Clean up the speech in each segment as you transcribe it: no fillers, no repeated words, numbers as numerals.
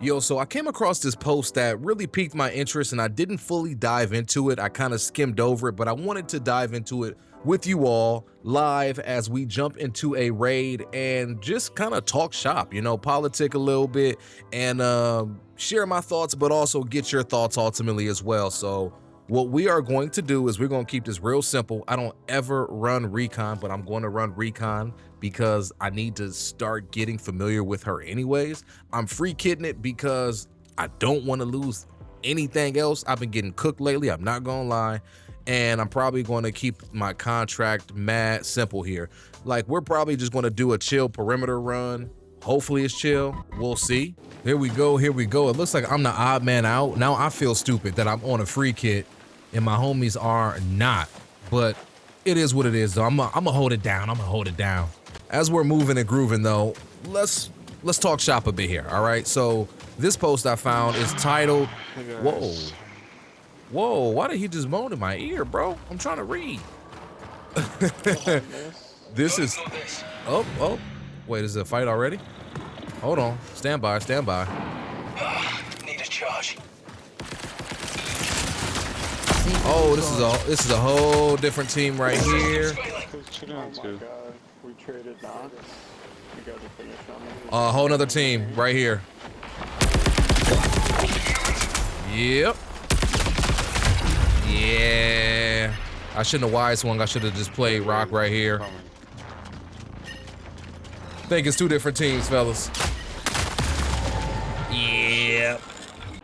Yo, so I came across this post that really piqued my interest and I didn't fully dive into it. I kind of skimmed over it, but I wanted to dive into it with you all live as we jump into a raid and just kind of talk shop, you know, politic a little bit and share my thoughts, but also get your thoughts ultimately as well. So what we are going to do is we're going to keep this real simple. I don't ever run recon, but I'm going to run recon because I need to start getting familiar with her anyways. I'm free kidding it because I don't want to lose anything else. I've been getting cooked lately, I'm not gonna lie. And I'm probably going to keep my contract mad simple here. Like, we're probably just going to do a chill perimeter run. Hopefully it's chill, we'll see. Here we go, here we go. It looks like I'm the odd man out. Now I feel stupid that I'm on a free kit and my homies are not, but it is what it is though. I'm gonna hold it down, I'm gonna hold it down. As we're moving and grooving though, let's talk shop a bit here, all right? So this post I found is titled, whoa, why did he just moan in my ear, bro? I'm trying to read. This is, oh, wait, is it a fight already? Hold on, stand by. Need a charge. Oh, this is a whole different team right here. Oh my god, we traded now. We got to finish on A whole nother team right here. Yep. Yeah. I shouldn't have wise swung. I should have just played rock right here. I think it's two different teams, fellas. Yeah.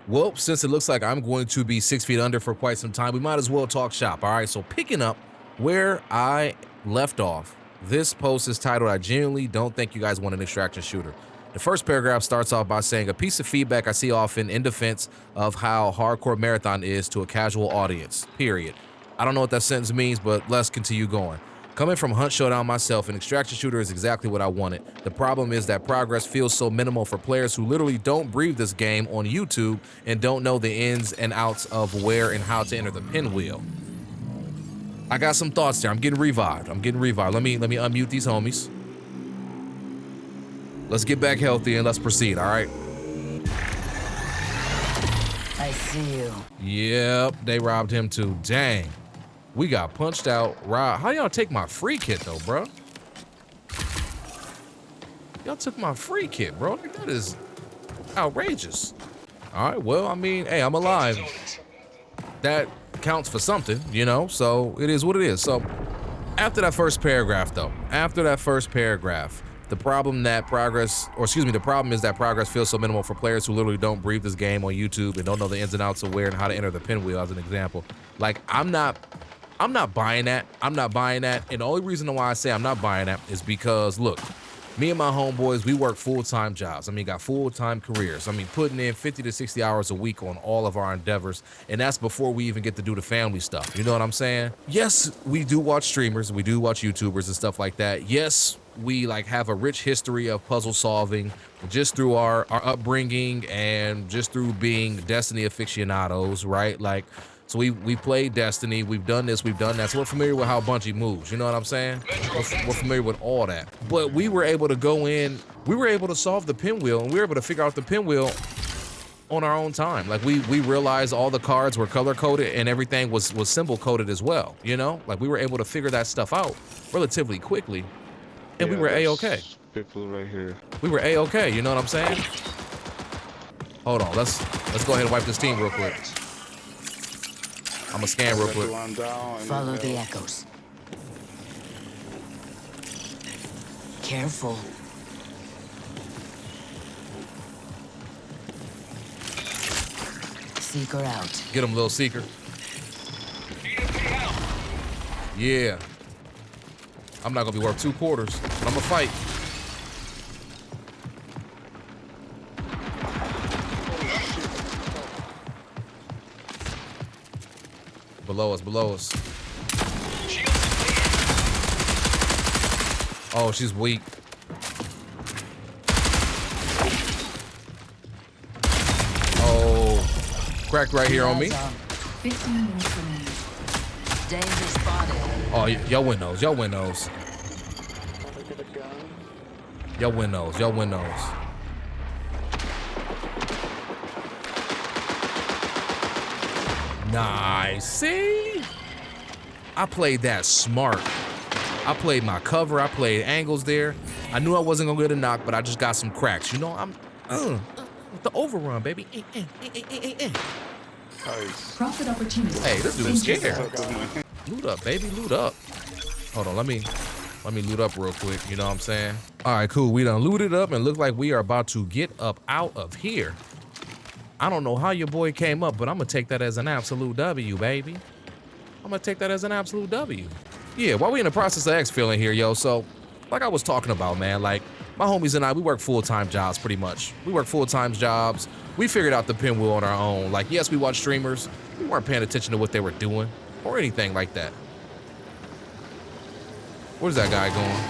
Well, since it looks like I'm going to be 6 feet under for quite some time, we might as well talk shop. All right, so picking up where I left off, this post is titled, I genuinely don't think you guys want an extraction shooter. The first paragraph starts off by saying, a piece of feedback I see often in defense of how hardcore Marathon is to a casual audience, period. I don't know what that sentence means, but let's continue going. Coming from Hunt Showdown myself, an extraction shooter is exactly what I wanted. The problem is that progress feels so minimal for players who literally don't breathe this game on YouTube and don't know the ins and outs of where and how to enter the pinwheel. I got some thoughts there. I'm getting revived. Let me unmute these homies. Let's get back healthy and let's proceed, all right? I see you. Yep, they robbed him too. Dang. We got punched out. Rob, how y'all take my free kit though, bro? Y'all took my free kit, bro. Like, that is outrageous. All right, well, I mean, hey, I'm alive. That counts for something, you know? So it is what it is. So after that first paragraph though, the problem is that progress feels so minimal for players who literally don't breathe this game on YouTube and don't know the ins and outs of where and how to enter the pinwheel, as an example. Like, I'm not buying that. And the only reason why I say I'm not buying that is because, look, me and my homeboys, we work full-time jobs. I mean, got full-time careers. I mean, putting in 50 to 60 hours a week on all of our endeavors, and that's before we even get to do the family stuff. You know what I'm saying? Yes, we do watch streamers, we do watch YouTubers and stuff like that. Yes, we like have a rich history of puzzle solving just through our upbringing and just through being Destiny aficionados, right? Like, so we played Destiny, we've done this, we've done that. So we're familiar with how Bungie moves, you know what I'm saying? We're familiar with all that. But we were able to go in, we were able to solve the pinwheel, and we were able to figure out the pinwheel on our own time. Like, we realized all the cards were color coded and everything was symbol coded as well, you know? Like, we were able to figure that stuff out relatively quickly, and we were A-okay. People right here. We were A-okay, you know what I'm saying? Hold on, let's go ahead and wipe this team real quick. I'm gonna scan real quick. Follow the echoes. Careful. Seeker out. Get him, little Seeker. Yeah. I'm not gonna be worth 2 quarters, but I'm gonna fight. Below us. Oh, she's weak. Oh, cracked right here on me. 15 minutes remaining. Danger spotted. Oh, y'all win those. Y'all win those. Nice. See? I played that smart. I played my cover. I played angles there. I knew I wasn't gonna get a knock, but I just got some cracks. You know, I'm with the overrun, baby. Nice. Profit opportunity. Hey, this dude's scared. So good. Loot up, baby. Loot up. Hold on, let me loot up real quick. You know what I'm saying? All right, cool. We done looted up and look like we are about to get up out of here. I don't know how your boy came up, but I'm gonna take that as an absolute W, baby. I'm gonna take that as an absolute W. Yeah, while we in the process of exfilling here, yo, so like I was talking about, man, like my homies and I, we work full-time jobs pretty much. We work full-time jobs. We figured out the pinwheel on our own. Like, yes, we watch streamers. We weren't paying attention to what they were doing or anything like that. Where's that guy going?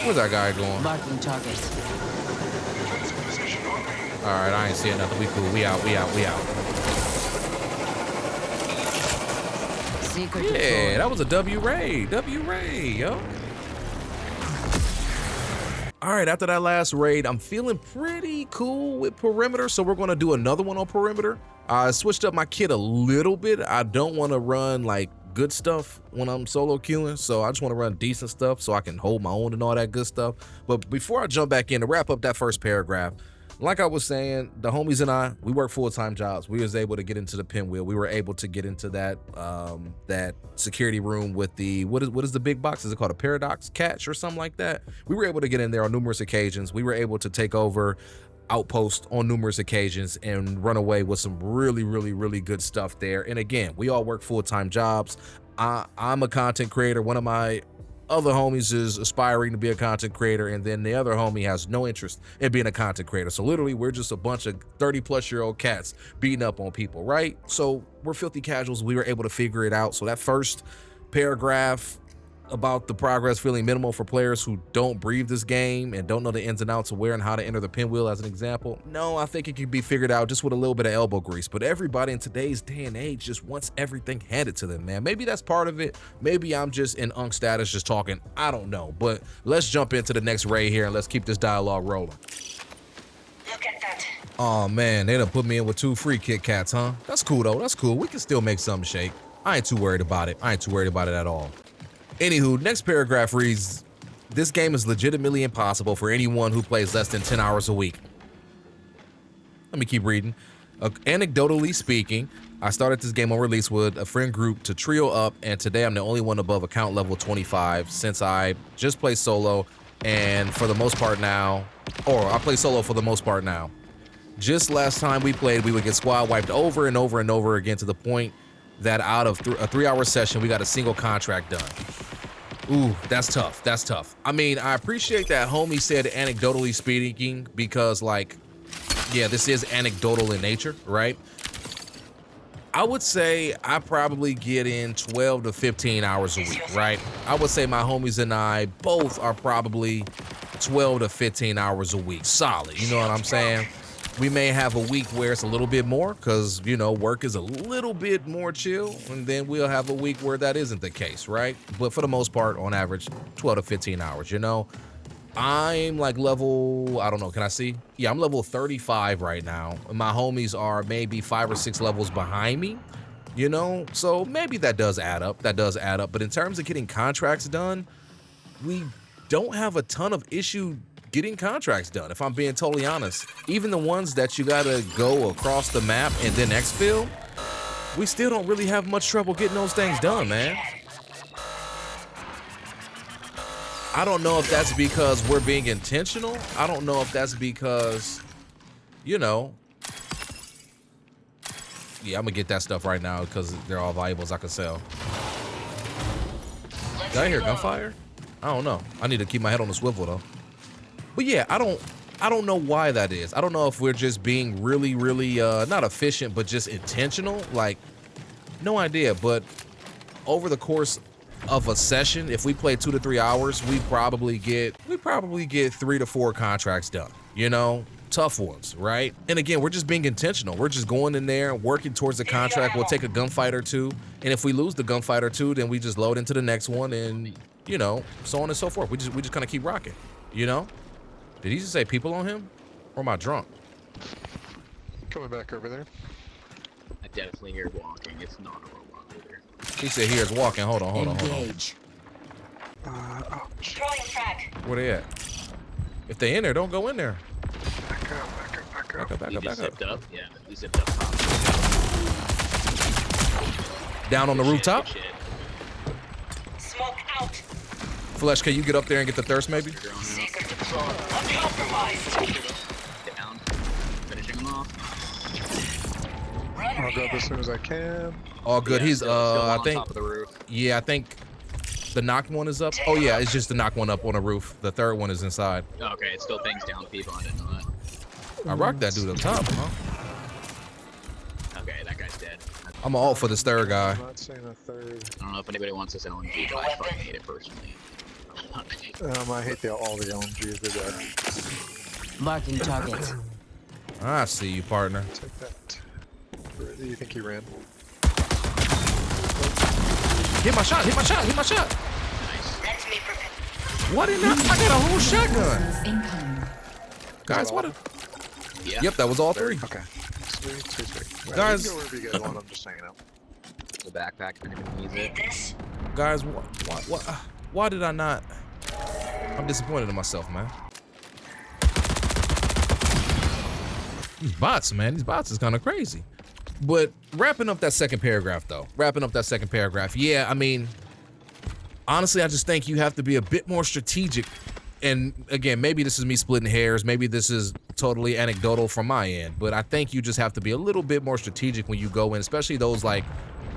Where's that guy going? Marking targets. All right, I ain't seeing nothing. We cool. We out. Secret Yeah, deployed. that was a W raid, yo. All right, after that last raid, I'm feeling pretty cool with perimeter, so we're gonna do another one on perimeter. I switched up my kit a little bit. I don't wanna run like good stuff when I'm solo queuing, so I just wanna run decent stuff so I can hold my own and all that good stuff. But before I jump back in to wrap up that first paragraph, like I was saying, the homies and I, we work full-time jobs. We was able to get into the pinwheel. We were able to get into that that security room with the, what is the big box? Is it called a paradox catch or something like that? We were able to get in there on numerous occasions. We were able to take over outpost on numerous occasions and run away with some really good stuff there. And again, we all work full-time jobs. I'm a content creator. One of my other homies is aspiring to be a content creator, and then the other homie has no interest in being a content creator. So literally we're just a bunch of 30-plus-year-old cats beating up on people, right? So we're filthy casuals. We were able to figure it out. So that first paragraph about the progress feeling minimal for players who don't breathe this game and don't know the ins and outs of where and how to enter the pinwheel as an example. No, I think it can be figured out just with a little bit of elbow grease, but everybody in today's day and age just wants everything handed to them, man. Maybe that's part of it. Maybe I'm just in unk status just talking. I don't know, but let's jump into the next raid here and let's keep this dialogue rolling. Look at that. Oh man, they done put me in with 2 free Kit Kats, huh? That's cool though, that's cool. We can still make something shake. I ain't too worried about it. I ain't too worried about it at all. Anywho, next paragraph reads, this game is legitimately impossible for anyone who plays less than 10 hours a week. Let me keep reading. Anecdotally speaking, I started this game on release with a friend group to trio up, and today I'm the only one above account level 25 since I just play solo, and for the most part now, or I play solo for the most part now. Just last time we played, we would get squad wiped over and over and over again to the point that out of a 3-hour session, we got a single contract done. Ooh, that's tough. That's tough. I mean, I appreciate that homie said anecdotally speaking because, like, yeah, this is anecdotal in nature, right? I would say I probably get in 12 to 15 hours a week, right? I would say my homies and I both are probably 12 to 15 hours a week. Solid, you know what I'm saying? We may have a week where it's a little bit more because, you know, work is a little bit more chill, and then we'll have a week where that isn't the case, right? But for the most part, on average, 12 to 15 hours, you know? I'm like level, I don't know, can I see? Yeah, I'm level 35 right now. My homies are maybe 5 or 6 levels behind me, you know? So maybe that does add up. That does add up. But in terms of getting contracts done, we don't have a ton of issue getting contracts done, if I'm being totally honest. Even the ones that you gotta go across the map and then exfil, we still don't really have much trouble getting those things done, man. I don't know if that's because we're being intentional. I don't know if that's because, you know, yeah, I'm gonna get that stuff right now because they're all valuables I can sell. Did I hear gunfire? I don't know. I need to keep my head on the swivel though. But yeah, I don't know why that is. I don't know if we're just being really not efficient, but just intentional. Like, no idea. But over the course of a session, if we play 2 to 3 hours, we probably get 3 to 4 contracts done. You know, tough ones, right? And again, we're just being intentional. We're just going in there, working towards the contract. We'll take a gunfight or two, and if we lose the gunfight or two, then we just load into the next one, and you know, so on and so forth. We just kind of keep rocking. You know? Did he just say people on him, or am I drunk? Coming back over there. I definitely hear walking. It's not a robot either. He said he hears walking. Hold on. Engage. Oh, shit. Throwing frag. Where they at? If they in there, don't go in there. Back up. Back You up. just zipped up? Yeah, you zipped up top. Down on the Good rooftop. shit, good shit. Smoke out. Flesh, can you get up there and get the thirst maybe? You're going Seeker deployed. Uncompromised. out. Down. Finishing him off. I'll grab as soon as I can. All good. Yeah, He's still I on think top of the roof. yeah, I think the knocked one is up. Oh yeah, it's just the knocked one up on the roof. The third one is inside. Okay, it still pings down people. I didn't know that. I rocked that dude up top, huh? Okay, that guy's dead. I'm all for this third guy. I'm not saying a third. I don't know if anybody wants this LMG, but I fucking hate it personally. I hate all the LMGs. They're dead. Marking targets. I see you, partner. Take that. Where do you think he ran? Hit my shot. Nice. Let me prepare. What in that? I got a whole shotgun. Incoming. Guys, what? Yeah. Yep, that was all three. Okay. Sweet. Well, Guys- you can go wherever you guys want. I'm just hanging out. The backpack if anybody needs Need it. this? Guys, why did I not? I'm disappointed in myself, man. These bots, man. These bots is kind of crazy. But wrapping up that second paragraph, though. Yeah, I mean, honestly, I just think you have to be a bit more strategic. And again, maybe this is me splitting hairs. Maybe this is totally anecdotal from my end. But I think you just have to be a little bit more strategic when you go in, especially those like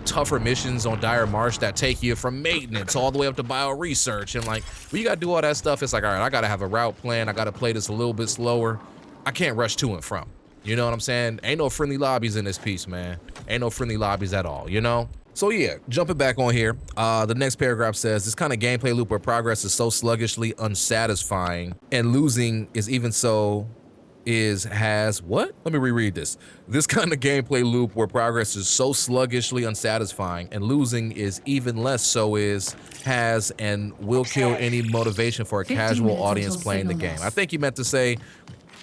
tougher missions on Dire Marsh that take you from maintenance all the way up to bio research. And like, when you got to do all that stuff, it's like, all right, I got to have a route plan. I got to play this a little bit slower. I can't rush to and from. You know what I'm saying? Ain't no friendly lobbies in this piece, man. Ain't no friendly lobbies at all, you know? So yeah, jumping back on here, the next paragraph says, this kind of gameplay loop where progress is so sluggishly unsatisfying and losing is even so has what? Let me reread this. This kind of gameplay loop where progress is so sluggishly unsatisfying and losing is even less so has and will kill any motivation for a 15 casual minutes audience until playing the signal game. loss. I think you meant to say,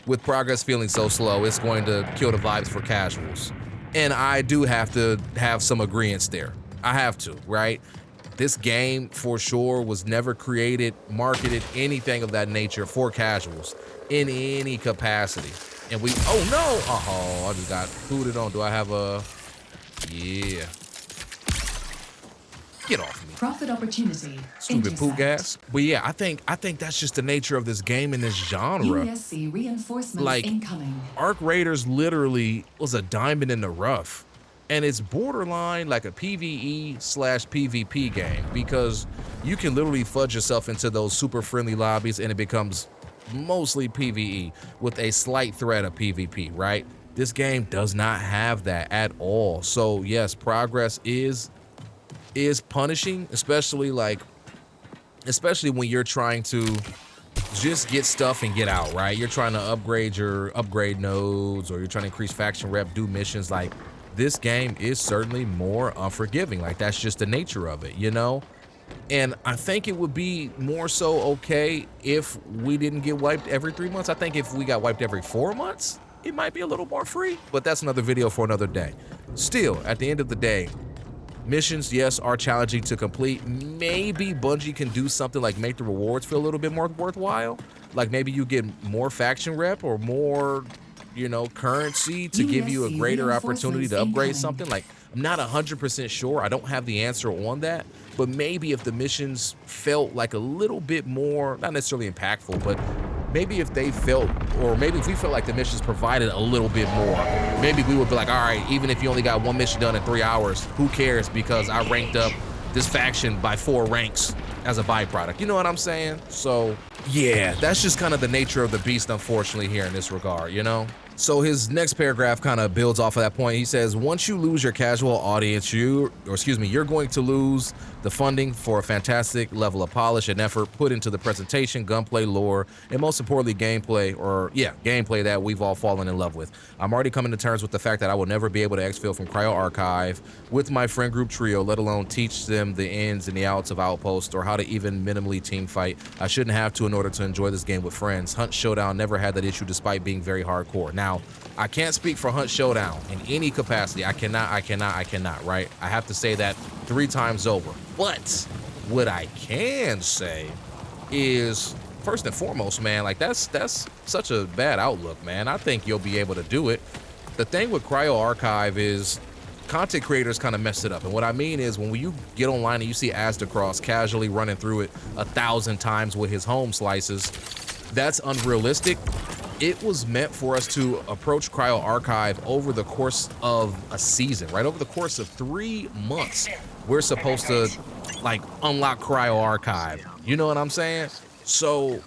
with progress feeling so slow, it's going to kill the vibes for casuals. And I do have to have some agreements there. I have to, right? This game, for sure, was never created, marketed, anything of that nature for casuals in any capacity. And we, oh no! Oh, I just got booted on. Do I have a, yeah. Get off me. Profit opportunity. Stupid poop gas. But yeah, I think that's just the nature of this game and this genre. USC reinforcements Like, incoming. Arc Raiders literally was a diamond in the rough. And it's borderline like a PvE/PvP game because you can literally fudge yourself into those super friendly lobbies and it becomes mostly PvE with a slight threat of PvP, right? This game does not have that at all. So yes, progress is punishing, especially when you're trying to just get stuff and get out, right? You're trying to upgrade your upgrade nodes or you're trying to increase faction rep, do missions. Like, this game is certainly more unforgiving. Like, that's just the nature of it, you know? And I think it would be more so okay if we didn't get wiped every 3 months. I think if we got wiped every 4 months, it might be a little more free, but that's another video for another day. Still, at the end of the day, missions, yes, are challenging to complete. Maybe Bungie can do something like make the rewards feel a little bit more worthwhile. Like maybe you get more faction rep or more, you know, currency to give you a greater opportunity to upgrade something. Like, I'm not 100% sure. I don't have the answer on that. But maybe if the missions felt like a little bit more, not necessarily impactful, but maybe if they felt, or maybe if we felt like the missions provided a little bit more, maybe we would be like, all right, even if you only got one mission done in 3 hours, who cares because I ranked up this faction by 4 ranks as a byproduct. You know what I'm saying? So yeah, that's just kind of the nature of the beast, unfortunately, here in this regard, you know? So his next paragraph kind of builds off of that point. He says, once you lose your casual audience, you're going to lose the funding for a fantastic level of polish and effort put into the presentation, gunplay, lore, and most importantly, gameplay that we've all fallen in love with. I'm already coming to terms with the fact that I will never be able to exfil from Cryo Archive with my friend group trio, let alone teach them the ins and the outs of Outpost or how to even minimally team fight. I shouldn't have to in order to enjoy this game with friends. Hunt Showdown never had that issue despite being very hardcore. Now, Now, I can't speak for Hunt Showdown in any capacity. I cannot, right? I have to say that 3 times over. But what I can say is, first and foremost, man, like that's such a bad outlook, man. I think you'll be able to do it. The thing with Cryo Archive is content creators kind of mess it up. And what I mean is when you get online and you see Asdacross casually running through it 1,000 times with his home slices, that's unrealistic. It was meant for us to approach Cryo Archive over the course of a season, right? Over the course of 3 months, we're supposed to like unlock Cryo Archive. You know what I'm saying? So,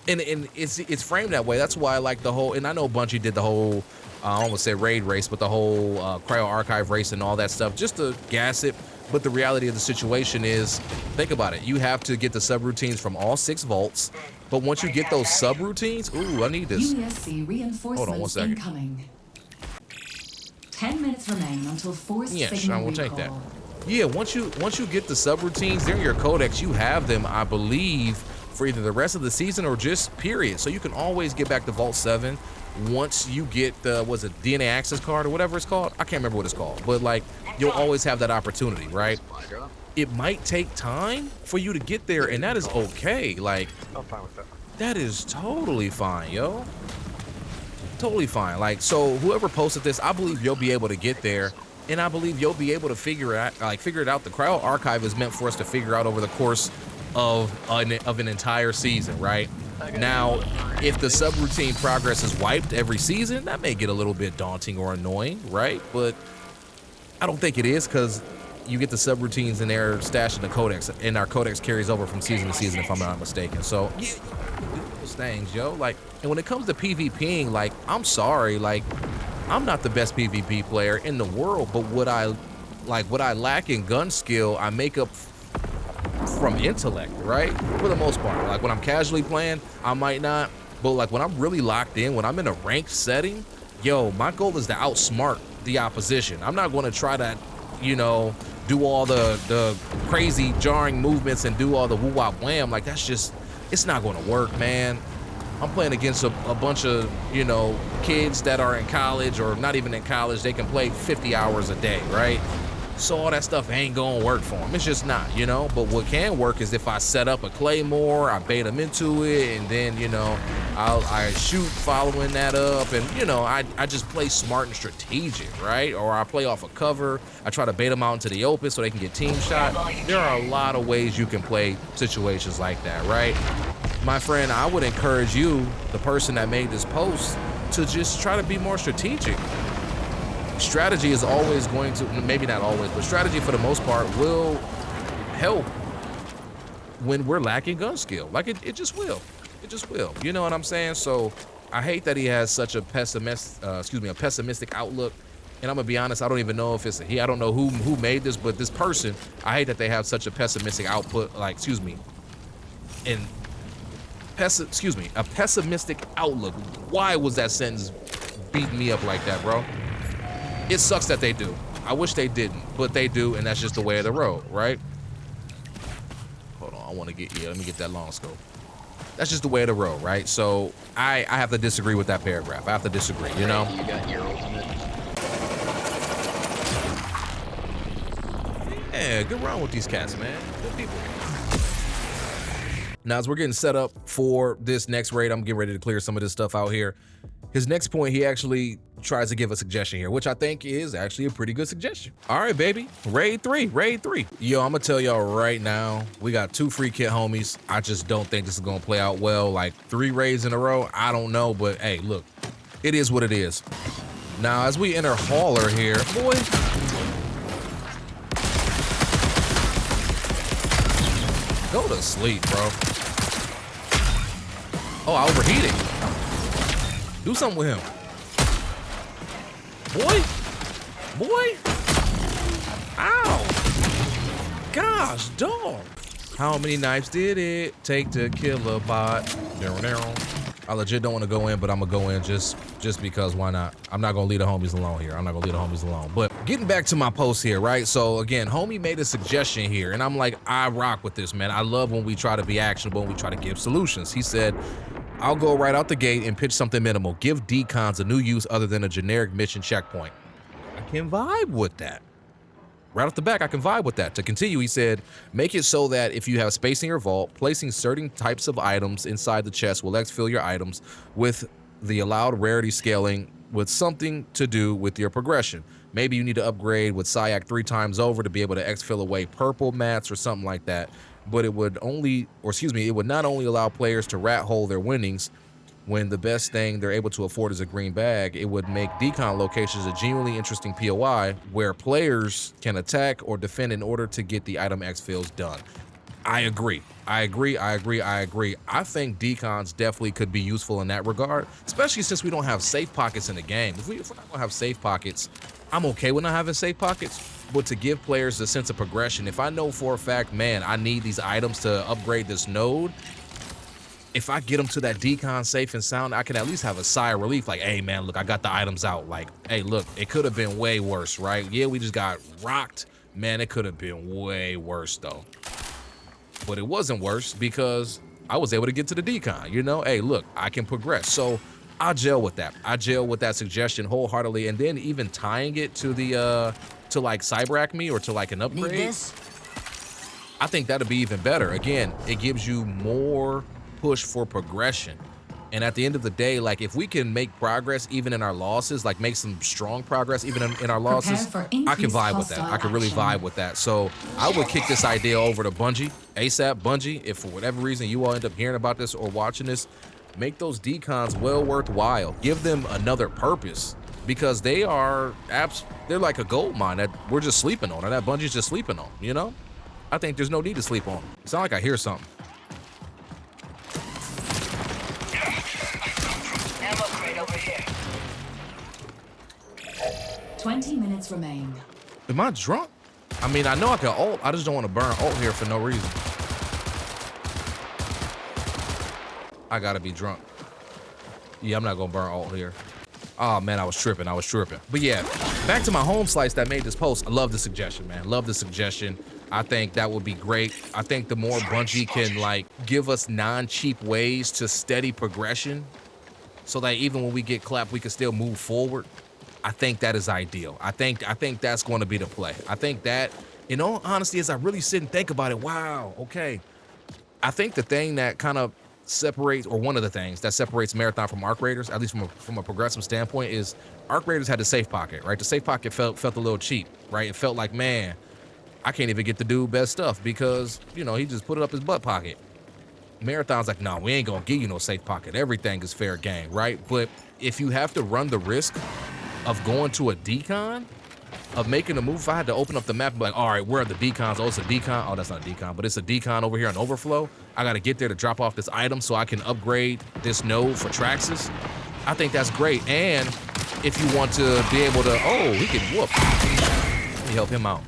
and it's framed that way. That's why I like the whole, and I know Bungie did the whole, I almost said raid race, but the whole Cryo Archive race and all that stuff just to gas it. But the reality of the situation is, think about it. You have to get the subroutines from all 6 vaults. But once you get those subroutines, ooh, I need this. UESC reinforcements Hold on 1 second. incoming. 10 minutes remain until force Yeah, signal sure, we'll recall. take that. Yeah, once you get the subroutines, they're in your codex. You have them, I believe, for either the rest of the season or just period. So you can always get back to Vault 7 once you get the, was it DNA access card or whatever it's called? I can't remember what it's called, but like you'll always have that opportunity, right? It might take time for you to get there, and that is okay. Like, I'm fine with that. that is totally fine, yo. Totally fine. Like, so whoever posted this, I believe you'll be able to get there, and I believe you'll be able to figure it out. The Cryo Archive is meant for us to figure out over the course of an entire season, right? Now, if the subroutine progress is wiped every season, that may get a little bit daunting or annoying, right? But I don't think it is, because you get the subroutines in there stashed in the codex, and our codex carries over from season to season, if I'm not mistaken. So yeah, do those things, yo. Like, and when it comes to PvPing, like, I'm sorry, like, I'm not the best PvP player in the world, but what I lack in gun skill, I make up from intellect, right? For the most part. Like when I'm casually playing, I might not, but like when I'm really locked in, when I'm in a ranked setting, yo, my goal is to outsmart the opposition. I'm not going to try to, you know, do all the crazy jarring movements and do all the woo-wop wham. Like, that's just, it's not going to work, man. I'm playing against a bunch of, you know, kids that are in college or not even in college. They can play 50 hours a day, right? So all that stuff ain't gonna work for them. It's just not, you know? But what can work is if I set up a claymore, I bait them into it, and then, you know, I shoot following that up, and, you know, I just play smart and strategic, right? Or I play off a cover. I try to bait them out into the open so they can get team shot. There are a lot of ways you can play situations like that, right? My friend, I would encourage you, the person that made this post, to just try to be more strategic. Strategy is always going to, maybe not always, but strategy for the most part will help when we're lacking gun skill. Like it just will. It just will. You know what I'm saying? So I hate that he has such a pessimistic outlook. And I'm gonna be honest, I don't even know if it's he. I don't know who made this, but this person, I hate that they have such a pessimistic output. Like, a pessimistic outlook. Why was that sentence beating me up like that, bro? It sucks that they do. I wish they didn't, but they do, and that's just the way of the road, right? Hold on, I want to get, let me get that long scope. That's just the way of the road, right? So I have to disagree with that paragraph. I have to disagree, you know? You got your ultimate. Yeah, good run with these cats, man. Good people. Now, as we're getting set up for this next raid, I'm getting ready to clear some of this stuff out here. His next point, he actually tries to give a suggestion here, which I think is actually a pretty good suggestion. All right, baby, raid 3. Yo, I'm gonna tell y'all right now, we got 2 free kit homies. I just don't think this is gonna play out well. Like 3 raids in a row, I don't know, but hey, look, it is what it is. Now, as we enter Hauler here, boy. Go to sleep, bro. Oh, I overheated. Do something with him. Boy. Ow. Gosh, dog. How many knives did it take to kill a bot? I legit don't want to go in, but I'm gonna go in just because why not? I'm not gonna leave the homies alone here. But getting back to my post here, right? So again, homie made a suggestion here, and I'm like, I rock with this, man. I love when we try to be actionable and we try to give solutions. He said, I'll go right out the gate and pitch something minimal. Give decons a new use other than a generic mission checkpoint. I can vibe with that. Right off the back, I can vibe with that. To continue, he said, make it so that if you have space in your vault, placing certain types of items inside the chest will exfil your items with the allowed rarity scaling with something to do with your progression. Maybe you need to upgrade with Syak 3 times over to be able to exfil away purple mats or something like that. But it would only, or excuse me, it would not only allow players to rat hole their winnings when the best thing they're able to afford is a green bag. It would make decon locations a genuinely interesting POI where players can attack or defend in order to get the item exfils done. I agree. I think decons definitely could be useful in that regard, especially since we don't have safe pockets in the game. If we're not gonna have safe pockets, I'm okay with not having safe pockets, but to give players a sense of progression, if I know for a fact, man, I need these items to upgrade this node, if I get them to that decon safe and sound, I can at least have a sigh of relief. Like, hey man, look, I got the items out. Like, hey, look, it could have been way worse, right? Yeah, we just got rocked. Man, it could have been way worse though. But it wasn't worse because I was able to get to the decon, you know? Hey, look, I can progress. So I gel with that. I gel with that suggestion wholeheartedly. And then even tying it to the, to like Cyber Acme or to like an upgrade, Need this? I think that'd be even better. Again, it gives you more push for progression. And at the end of the day, like if we can make progress even in our losses, like make some strong progress even in our losses, I can vibe with that. I can really vibe with that. So I would kick this idea over to Bungie, ASAP. Bungie, if for whatever reason you all end up hearing about this or watching this, make those decons well worthwhile. Give them another purpose because they are they're like a gold mine that we're just sleeping on, or that Bungie's just sleeping on, you know? I think there's no need to sleep on. It sounds like I hear something. Ammo crate over here. 20 minutes remain. Am I drunk? I mean, I know I can ult. I just don't want to burn ult here for no reason. I gotta be drunk. Yeah, I'm not gonna burn ult here. Oh man, I was tripping. But yeah, back to my home slice that made this post. I love the suggestion, man. Love the suggestion. I think that would be great. I think the more Bungie can like give us non-cheap ways to steady progression so that even when we get clapped, we can still move forward. I think that is ideal. I think that's going to be the play. I think that, in all honesty, as I really sit and think about it, wow, okay. I think the thing that kind of separates, or one of the things that separates Marathon from Arc Raiders, at least from a progressive standpoint, is Arc Raiders had the safe pocket, right? The safe pocket felt a little cheap, right? It felt like, man, I can't even get the dude best stuff because, you know, he just put it up his butt pocket. Marathon's like, no, we ain't gonna give you no safe pocket. Everything is fair game, right? But if you have to run the risk of going to a decon, of making a move, if I had to open up the map and be like, all right, where are the decons? Oh, it's a decon. Oh, that's not a decon, but it's a decon over here on Overflow. I got to get there to drop off this item so I can upgrade this node for Traxxas. I think that's great. And if you want to be able to, oh, he can whoop. Let me help him out.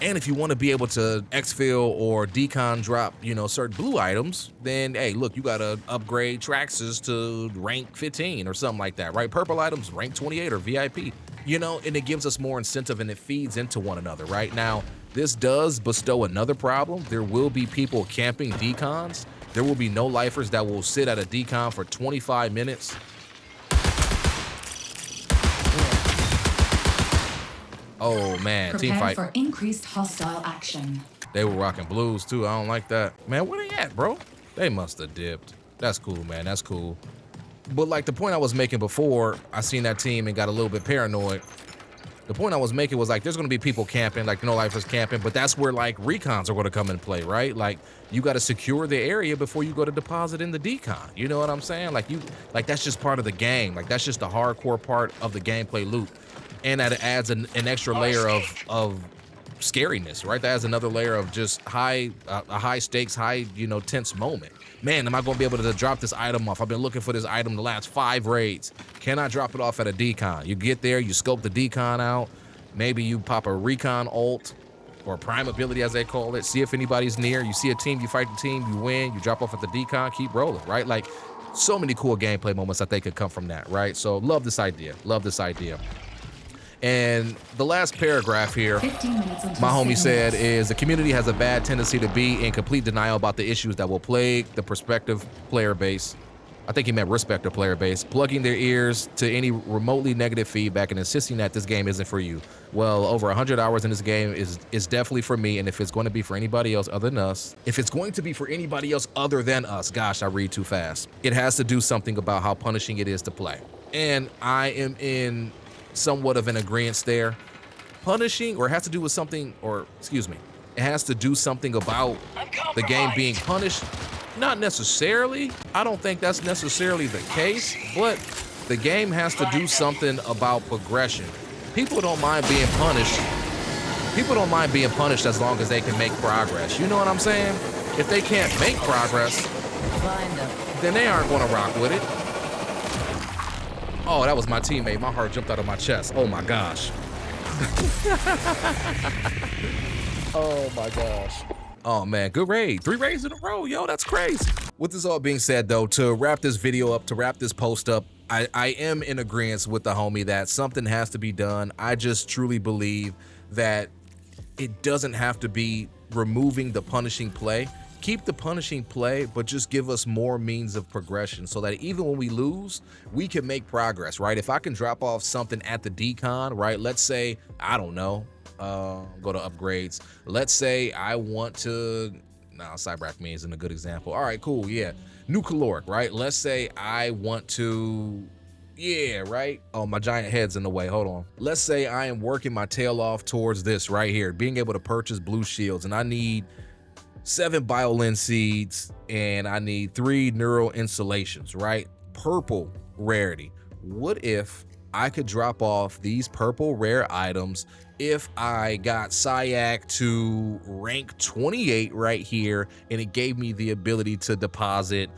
And if you want to be able to exfil or decon drop, you know, certain blue items, then, hey, look, you got to upgrade Traxxas to rank 15 or something like that, right? Purple items, rank 28 or VIP. You know, and it gives us more incentive and it feeds into one another, right? Now, this does bestow another problem. There will be people camping decons. There will be no-lifers that will sit at a decon for 25 minutes. Oh, man, Prepare team fight. for increased hostile action. They were rocking blues, too. I don't like that. Man, where they at, bro? They must have dipped. That's cool, man. That's cool. But like the point I was making before, I seen that team and got a little bit paranoid. The point I was making was like, there's going to be people camping, like no-lifers camping, but that's where like recons are going to come into play, right? Like you got to secure the area before you go to deposit in the decon. You know what I'm saying? Like that's just part of the game. Like that's just the hardcore part of the gameplay loop. And that adds an extra layer of scariness, right? That adds another layer of just high stakes, high, you know, tense moment. Man, am I going to be able to drop this item off? I've been looking for this item the last 5 raids. Can I drop it off at a decon? You get there, you scope the decon out. Maybe you pop a recon ult or prime ability, as they call it. See if anybody's near. You see a team, you fight the team, you win, you drop off at the decon, keep rolling, right? Like so many cool gameplay moments that they could come from that, right? So love this idea. Love this idea. And the last paragraph here, my homie said, is the community has a bad tendency to be in complete denial about the issues that will plague the prospective player base. I think he meant respect their player base, plugging their ears to any remotely negative feedback and insisting that this game isn't for you. Well, over 100 hours in this game is definitely for me, and if it's going to be for anybody else other than us, gosh, I read too fast. It has to do something about how punishing it is to play. And I am in somewhat of an agreement there. Punishing, or it has to do with something, or excuse me, it has to do something about the game being punished. Not necessarily. I don't think that's necessarily the case, but the game has to do something about progression. People don't mind being punished. People don't mind being punished as long as they can make progress. You know what I'm saying? If they can't make progress, then they aren't going to rock with it. Oh, that was my teammate. My heart jumped out of my chest. Oh my gosh. Oh my gosh. Oh man, good raid. 3 raids in a row, yo, that's crazy. With this all being said though, to wrap this video up, to wrap this post up, I am in agreement with the homie that something has to be done. I just truly believe that it doesn't have to be removing the punishing play. Keep the punishing play, but just give us more means of progression so that even when we lose, we can make progress, right? If I can drop off something at the decon, right? Let's say, I don't know, go to upgrades. Let's say I want to, Cybrack me isn't a good example. All right, cool, yeah. New caloric, right? Let's say I want to, yeah, right? Oh, my giant head's in the way, hold on. Let's say I am working my tail off towards this right here, being able to purchase blue shields, and I need 7 biolin seeds, and I need 3 neural installations, right? Purple rarity. What if I could drop off these purple rare items if I got Syak to rank 28 right here, and it gave me the ability to deposit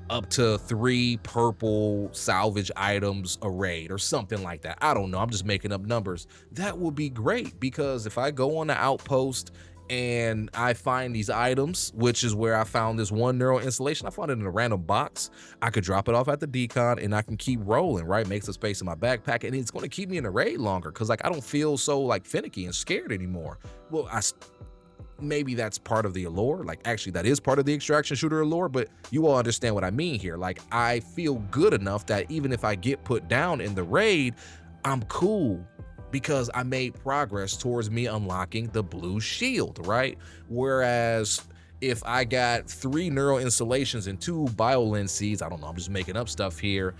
up to 3 purple salvage items a raid or something like that. I don't know, I'm just making up numbers. That would be great, because if I go on the outpost and I find these items, which is where I found this 1 neural installation, I found it in a random box, I could drop it off at the decon and I can keep rolling, right? Make some space in my backpack, and it's going to keep me in the raid longer, because like I don't feel so like finicky and scared anymore. Well, maybe that's part of the allure. Like actually that is part of the extraction shooter allure, but you all understand what I mean here. Like I feel good enough that even if I get put down in the raid, I'm cool, because I made progress towards me unlocking the blue shield, right? Whereas if I got 3 neural installations and 2 biolin seeds, I don't know, I'm just making up stuff here,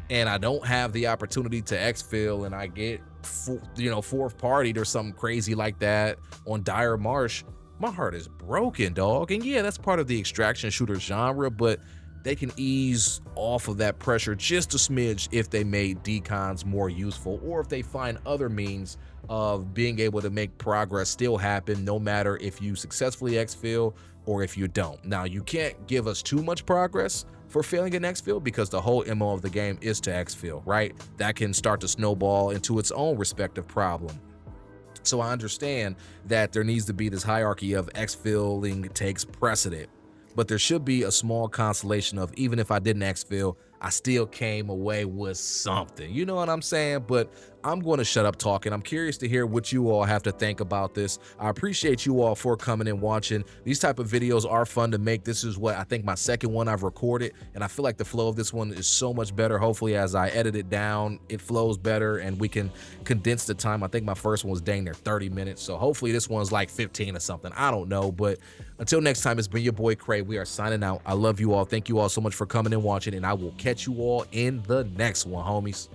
and I don't have the opportunity to exfil, and I get, fourth partied or something crazy like that on Dire Marsh, my heart is broken, dog. And yeah, that's part of the extraction shooter genre, but they can ease off of that pressure just a smidge if they made decons more useful, or if they find other means of being able to make progress still happen, no matter if you successfully exfil or if you don't. Now, you can't give us too much progress for failing an exfil, because the whole MO of the game is to exfil, right? That can start to snowball into its own respective problem. So I understand that there needs to be this hierarchy of exfilling takes precedent, but there should be a small consolation of, even if I didn't exfil, I still came away with something. You know what I'm saying? But I'm going to shut up talking. I'm curious to hear what you all have to think about this. I appreciate you all for coming and watching. These type of videos are fun to make. This is what I think my second one I've recorded, and I feel like the flow of this one is so much better. Hopefully as I edit it down, it flows better and we can condense the time. I think my first one was dang near 30 minutes. So hopefully this one's like 15 or something. I don't know. But until next time, it's been your boy Cray. We are signing out. I love you all. Thank you all so much for coming and watching, and I will catch you all in the next one, homies.